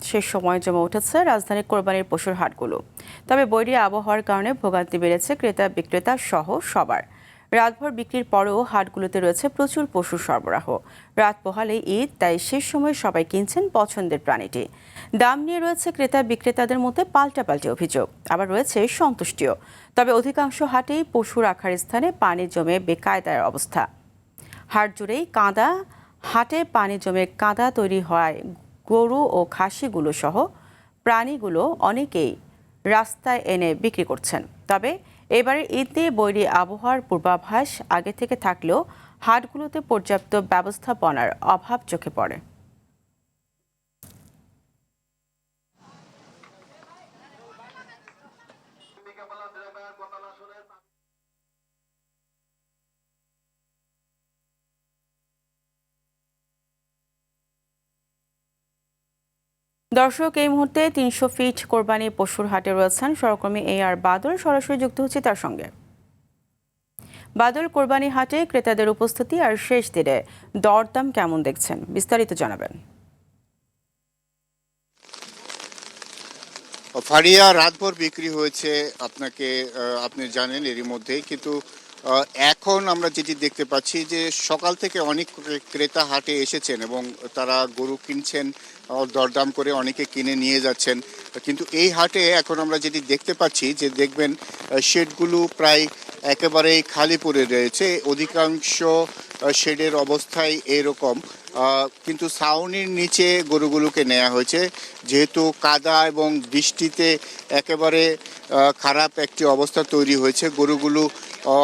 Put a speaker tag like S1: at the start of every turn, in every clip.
S1: শেষ সময়ে জমে উঠেছে রাজধানীর কোরবানির পশুর হাটগুলো। তবে বৈরী আবহাওয়ার কারণে ভোগান্তি বেড়েছে ক্রেতা বিক্রেতা সহ সবার। রাতভর বিক্রির পরেও হাটগুলোতে রয়েছে প্রচুর পশুর সরবরাহ। রাত পোহালে ঈদ, তাই শেষ সময়ে সবাই কিনছেন পছন্দের প্রাণীটি। দাম নিয়ে রয়েছে ক্রেতা বিক্রেতাদের মধ্যে পাল্টাপাল্টি অভিযোগ, আবার রয়েছে সন্তুষ্টিও। তবে অধিকাংশ হাটেই পশু রাখার স্থানে পানি জমে বেকায়দার অবস্থা। হাট জুড়েই কাদা, হাটে পানি জমে কাদা তৈরি হয় গরু ও খাসিগুলো সহ প্রাণীগুলো অনেকেই রাস্তায় এনে বিক্রি করছেন। তবে এবারের ঈদে বৈরী আবহাওয়ার পূর্বাভাস আগে থেকে থাকলেও হাটগুলোতে পর্যাপ্ত ব্যবস্থাপনার অভাব চোখে পড়ে। দর্শক, এই মুহূর্তে ৩০০ ফিট কোরবানি পশুর হাটে রয়েছেন সহকর্মী AR বাদল। সরাসরি যুক্ত হচ্ছে তার সঙ্গে। বাদল, কোরবানি হাটে ক্রেতাদের উপস্থিতি আর শেষ দিনে দরদাম কেমন দেখছেন, বিস্তারিত জানাবেন।
S2: ফারিয়া, রাতভর বিক্রি হয়েছে আপনি জানেন এরই মধ্যেই, কিন্তু এখন আমরা যেটি দেখতে পাচ্ছি যে সকাল থেকে অনেক ক্রেতা হাটে এসেছেন এবং তারা গরু কিনছেন, দরদাম করে অনেকে কিনে নিয়ে যাচ্ছেন। কিন্তু এই হাটে এখন আমরা যেটি দেখতে পাচ্ছি যে দেখবেন শেডগুলো প্রায় একেবারেই খালি পড়ে রয়েছে। অধিকাংশ শেডের অবস্থাই এরকম, কিন্তু ছাউনির নিচে গরুগুলোকে নেওয়া হয়েছে, যেহেতু কাদা এবং বৃষ্টিতে একেবারে খারাপ একটি অবস্থা তৈরি হয়েছে। গরুগুলো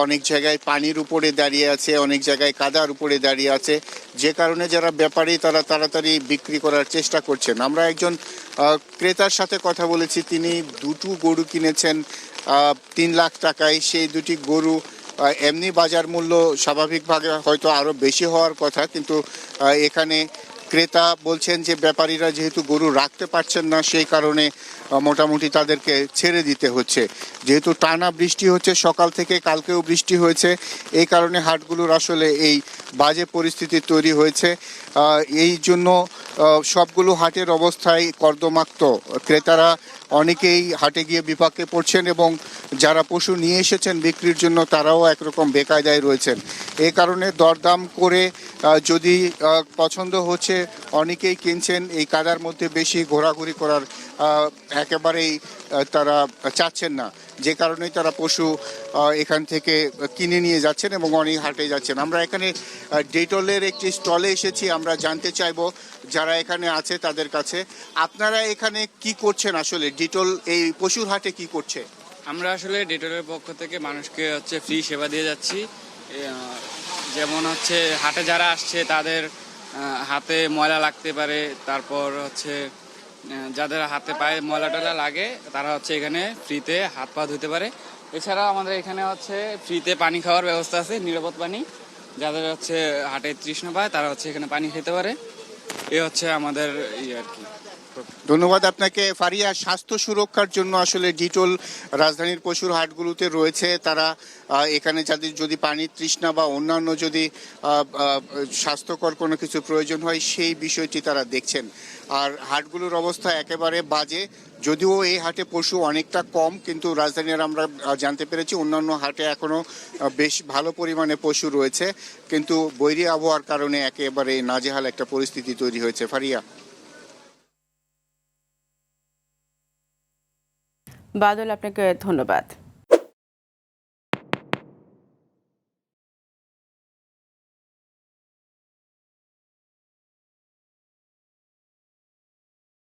S2: অনেক জায়গায় পানির উপরে দাঁড়িয়ে আছে, অনেক জায়গায় কাদার উপরে দাঁড়িয়ে আছে, যে কারণে যারা ব্যাপারী তারা তাড়াতাড়ি বিক্রি করার চেষ্টা করছেন। আমরা একজন ক্রেতার সাথে কথা বলেছি, তিনি দুটো গরু কিনেছেন 3 লাখ টাকায়। সেই দুটি গরু এমনি বাজার মূল্য স্বাভাবিকভাবে হয়তো আরও বেশি হওয়ার কথা, কিন্তু এখানে ক্রেতা বলছেন যে ব্যাপারীরা যেহেতু গরু রাখতে পারছেন না, সেই কারণে মোটামুটি তাদেরকে ছেড়ে দিতে হচ্ছে। যেহেতু টানা বৃষ্টি হচ্ছে সকাল থেকে, কালকেও বৃষ্টি হয়েছে, এই কারণে হাটগুলোর আসলে এই বাজে পরিস্থিতি তৈরি হয়েছে। এই জন্য সবগুলো হাটের অবস্থায় কর্দমাক্ত। ক্রেতারা অনেকেই হাটে গিয়ে বিপাকে পড়ছেন এবং যারা পশু নিয়ে এসেছেন বিক্রির জন্য তারাও একরকম বেকায়দায় রয়েছেন। এই কারণে দরদাম করে যদি পছন্দ হচ্ছে অনেকেই কিনছেন। এই কাদার মধ্যে বেশি ঘোরাঘুরি করার একেবারেই তারা চাচ্ছেন না, যে কারণেই তারা পশু এখান থেকে কিনে নিয়ে যাচ্ছেন এবং অনেক হাটে যাচ্ছেন। আমরা এখানে ডেটলের একটি স্টলে এসেছি, আমরা জানতে চাইবো যারা এখানে আছে তাদের কাছে, আপনারা এখানে কি করছেন? আসলে ডেটল এই পশুর হাটে কি করছে?
S3: আমরা আসলে ডেটলের পক্ষ থেকে মানুষকে ফ্রি সেবা দিয়ে যাচ্ছি। যেমন হাটে যারা আসছে তাদের হাতে ময়লা লাগতে পারে, তারপর যাদের হাতে পায়ে ময়লা টয়লা লাগে তারা এখানে ফ্রিতে হাত পা ধুতে পারে। এছাড়াও আমাদের এখানে ফ্রিতে পানি খাওয়ার ব্যবস্থা আছে, নিরাপদ পানি। যাদের হাটে তৃষ্ণা পায় তারা এখানে পানি খেতে পারে। এ আমাদের আর কি।
S2: ধন্যবাদ আপনাকে ফারিয়া। স্বাস্থ্য সুরক্ষার জন্য আসলে ডিটল রাজধানীর পশুর হাটগুলোতে রয়েছে। তারা এখানে যাদের যদি পানির তৃষ্ণা বা অন্যান্য যদি স্বাস্থ্যকর কোনো কিছু প্রয়োজন হয় সেই বিষয়টি তারা দেখছেন। আর হাটগুলোর অবস্থা একেবারে বাজে। যদিও এই হাটে পশু অনেকটা কম, কিন্তু রাজধানীর আমরা জানতে পেরেছি অন্যান্য হাটে এখনো বেশ ভালো পরিমাণে পশু রয়েছে, কিন্তু বৈরী আবহাওয়ার কারণে একেবারে নাজেহাল একটা পরিস্থিতি তৈরি হয়েছে। ফারিয়া।
S1: বাদল, আপনাকে ধন্যবাদ।